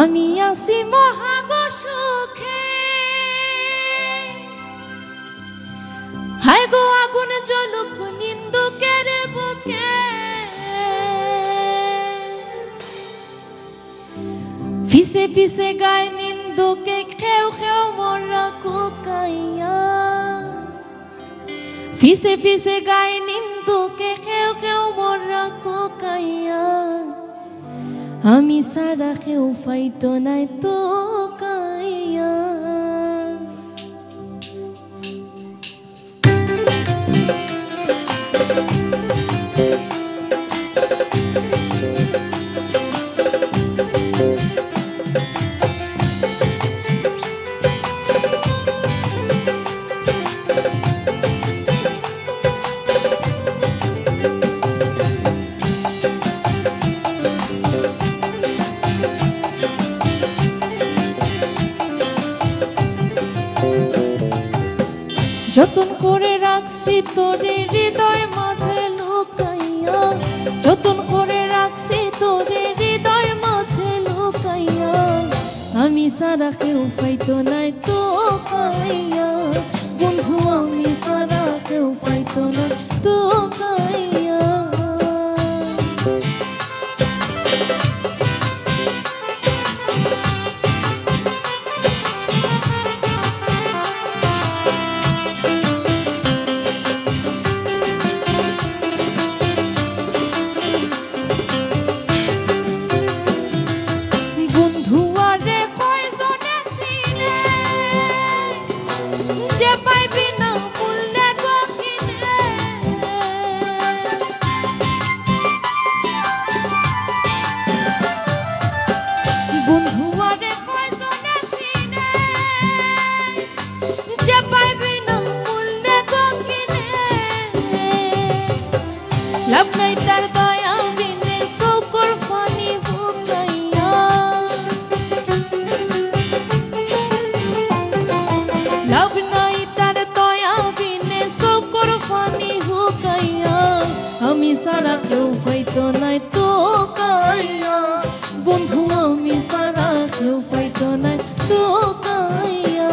আমি আছি মহাগো সুখে, হায় গো আগুন জ্বলুক নিন্দুকের বুকে। ফিসে ফিসে গায় নিন্দুকে, খেউ খেউ মরা কুকাইয়া। ফিসে ফিসে গায় নিন্দুকে, খেউ খেউ মরা কুকাইয়া। আমি সারা কেউ ফাইতো নাই তো কাইয়া। যতন করে রাখছি তোরে হৃদয় মাঝে লুকাইয়া, যতন করে রাখছি তোরে হৃদয় মাঝে লুকাইয়া। আমি সারা কেউ পাইতো নাই তো কাইয়া, বন্ধু আমি সারা কেউ পাইতো নাই তো কাইয়া। লাভ নাই তার দয়া বিনে চৌকর ফানি বুকাইয়া। লাভ নাই তার দয়া বিনে চৌকর ফানি হুকাইয়া। আমি সারা কেউ পাইতো নাই তো কাইয়া, বন্ধু আমি সারা কেউ পাইতো নাই তো কাইয়া।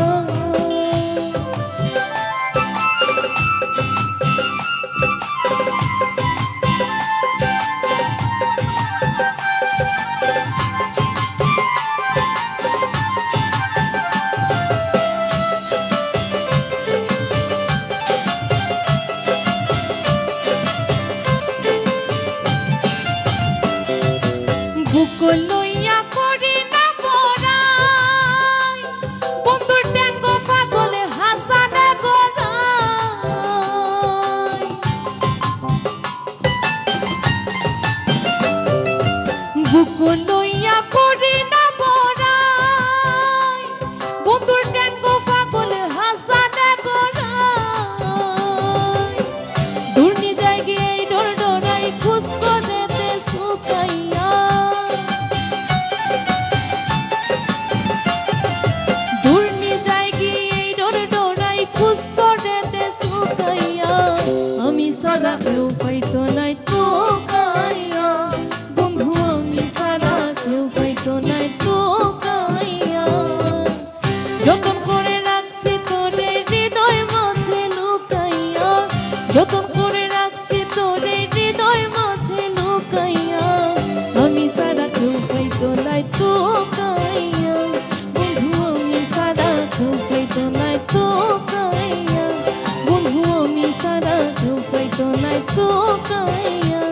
বুক লইয়া করি না বড়াই, বন্ধুর ট্যাঙ্গো পাগলে হাসানে গড়াই। বুক লইয়া করি না বড়াই, বন্ধুর ট্যাঙ্গো পাগলে হাসানে গড়াই। দূর্নি যায় গিয়ে ডর ডরাই খুশ করে দে সুকাইয়া। আমি সারা কেউ পাইতো নাই তো কাইয়া, বন্ধু আমি সারা কেউ পাইতো নাই তো কাইয়া। যতন করে রাখছি তোরে হৃদয় মাঝে লুকাইয়া, যতন করে রাখছি তোরে হৃদয় মাঝে লুকাইয়া। আমি সারা কেউ পাইতো নাই তো কাইয়া, বন্ধু আমি সারা কেউ পাইতো নাই তো কাইয়া, বন্ধু আমি সারা কেউ পাইতো নাই তো কাইয়া।